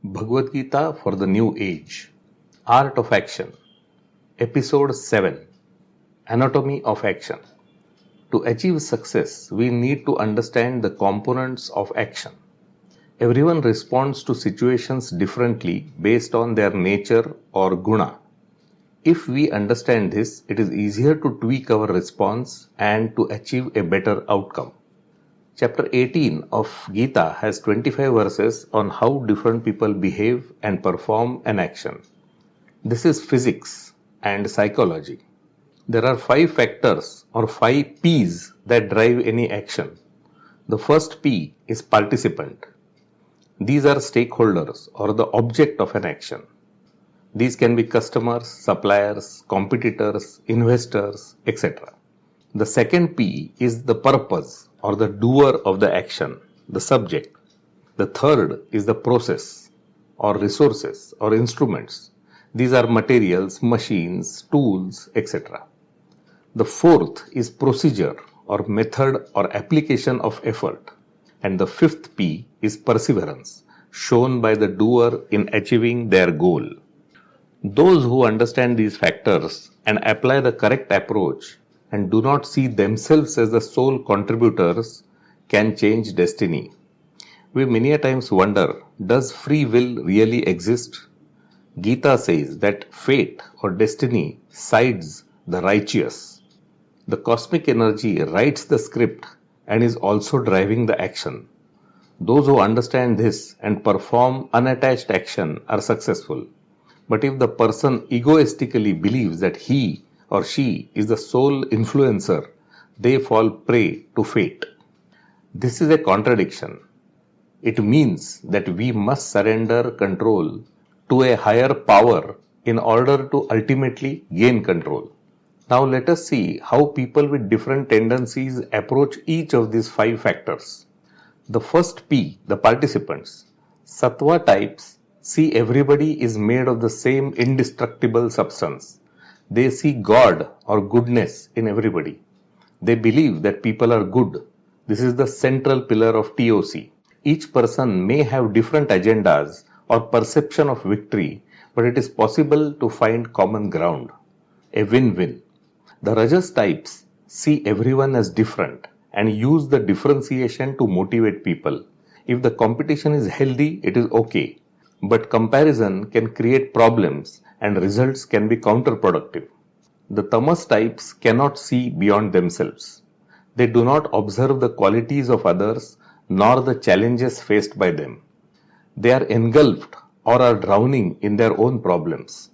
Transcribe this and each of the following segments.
Bhagavad Gita for the New Age, Art of Action, Episode 7, Anatomy of Action. To achieve success, we need to understand the components of action. Everyone responds to situations differently based on their nature or guna. If we understand this, it is easier to tweak our response and to achieve a better outcome. Chapter 18 of Gita has 25 verses on how different people behave and perform an action. This is physics and psychology. There are 5 factors or 5 P's that drive any action. The first P is participant. These are stakeholders or the object of an action. These can be customers, suppliers, competitors, investors, etc. The second P is the purpose or the doer of the action, the subject. The third is the process or resources or instruments. These are materials, machines, tools, etc. The fourth is procedure or method or application of effort. And the fifth P is perseverance, shown by the doer in achieving their goal. Those who understand these factors and apply the correct approach and do not see themselves as the sole contributors can change destiny. We many a times wonder, does free will really exist? Gita says that fate or destiny sides the righteous. The cosmic energy writes the script and is also driving the action. Those who understand this and perform unattached action are successful. But if the person egoistically believes that he or she is the sole influencer, they fall prey to fate. This is a contradiction. It means that we must surrender control to a higher power in order to ultimately gain control. Now let us see how people with different tendencies approach each of these 5 factors. The first P, the participants. Sattva types see everybody is made of the same indestructible substance. They see God or goodness in everybody. They believe that people are good. This is the central pillar of TOC. Each person may have different agendas or perception of victory, but it is possible to find common ground. A win-win. The Rajas types see everyone as different and use the differentiation to motivate people. If the competition is healthy, it is okay. But comparison can create problems and results can be counterproductive. The Tamas types cannot see beyond themselves. They do not observe the qualities of others nor the challenges faced by them. They are engulfed or are drowning in their own problems.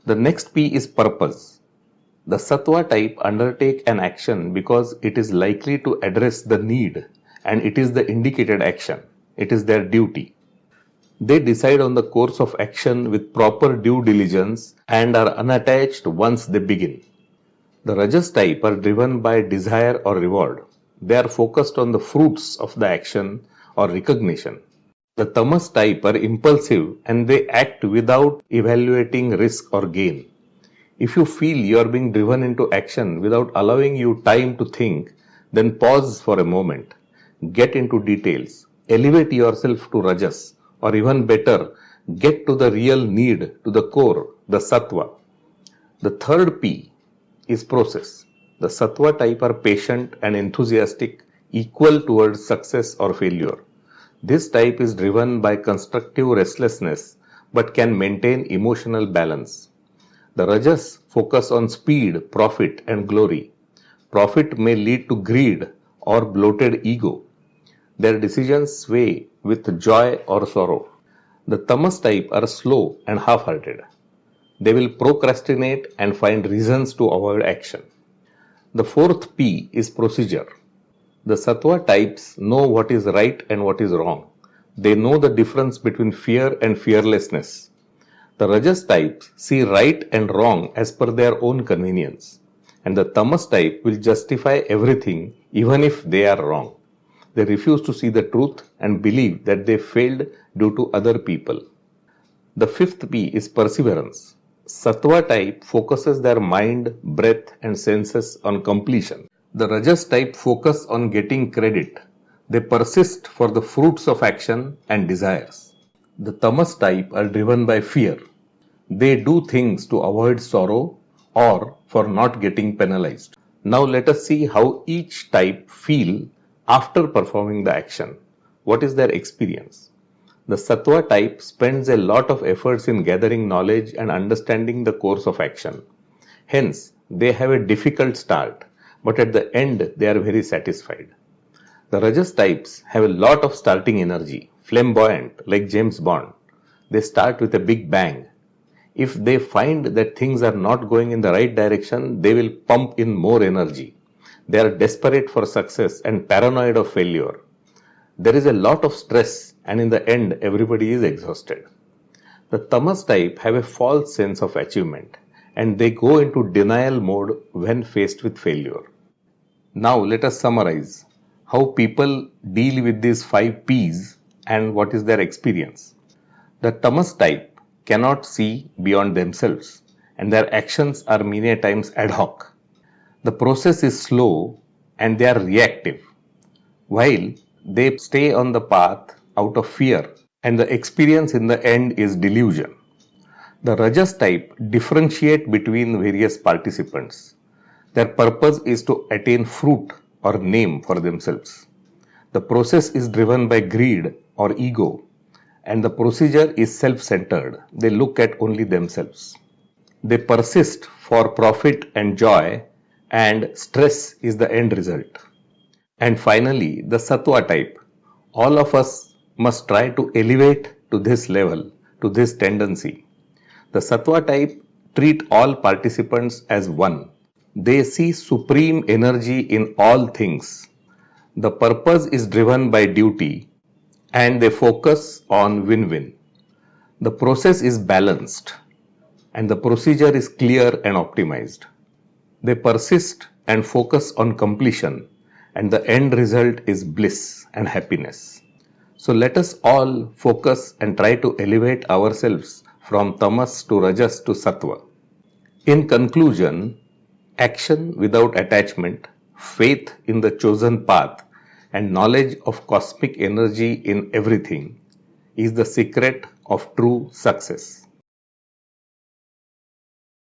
The next P is purpose. The Sattva type undertake an action because it is likely to address the need and it is the indicated action. It is their duty. They decide on the course of action with proper due diligence and are unattached once they begin. The Rajas type are driven by desire or reward. They are focused on the fruits of the action or recognition. The Tamas type are impulsive and they act without evaluating risk or gain. If you feel you are being driven into action without allowing you time to think, then pause for a moment. Get into details. Elevate yourself to Rajas. Or even better, get to the real need, to the core, the Sattva. The third P is process. The Sattva type are patient and enthusiastic, equal towards success or failure. This type is driven by constructive restlessness but can maintain emotional balance. The Rajas focus on speed, profit and glory. Profit may lead to greed or bloated ego. Their decisions sway with joy or sorrow. The Tamas type are slow and half-hearted. They will procrastinate and find reasons to avoid action. The fourth P is procedure. The Sattva types know what is right and what is wrong. They know the difference between fear and fearlessness. The Rajas types see right and wrong as per their own convenience. And the Tamas type will justify everything even if they are wrong. They refuse to see the truth and believe that they failed due to other people. The fifth P is perseverance. Sattva type focuses their mind, breath and senses on completion. The Rajas type focus on getting credit. They persist for the fruits of action and desires. The tamas type are driven by fear. They do things to avoid sorrow or for not getting penalized. Now let us see how each type feel after performing the action. What is their experience? The sattva type spends a lot of efforts in gathering knowledge and understanding the course of action. Hence, they have a difficult start, but at the end they are very satisfied. The Rajas types have a lot of starting energy, flamboyant like James Bond. They start with a big bang. If they find that things are not going in the right direction, they will pump in more energy. They are desperate for success and paranoid of failure. There is a lot of stress, and in the end, everybody is exhausted. The tamas type have a false sense of achievement, and they go into denial mode when faced with failure. Now let us summarize how people deal with these 5 P's and what is their experience. The tamas type cannot see beyond themselves, and their actions are many times ad hoc. The process is slow and they are reactive, while they stay on the path out of fear, and the experience in the end is delusion. The Rajas type differentiate between various participants. Their purpose is to attain fruit or name for themselves. The process is driven by greed or ego, and the procedure is self-centered. They look at only themselves. They persist for profit and joy, and stress is the end result. And finally, the sattva type. All of us must try to elevate to this level, to this tendency. The sattva type treat all participants as one. They see supreme energy in all things. The purpose is driven by duty, and they focus on win-win. The process is balanced, and the procedure is clear and optimized. They persist and focus on completion, and the end result is bliss and happiness. So let us all focus and try to elevate ourselves from tamas to rajas to sattva. In conclusion, action without attachment, faith in the chosen path, and knowledge of cosmic energy in everything is the secret of true success.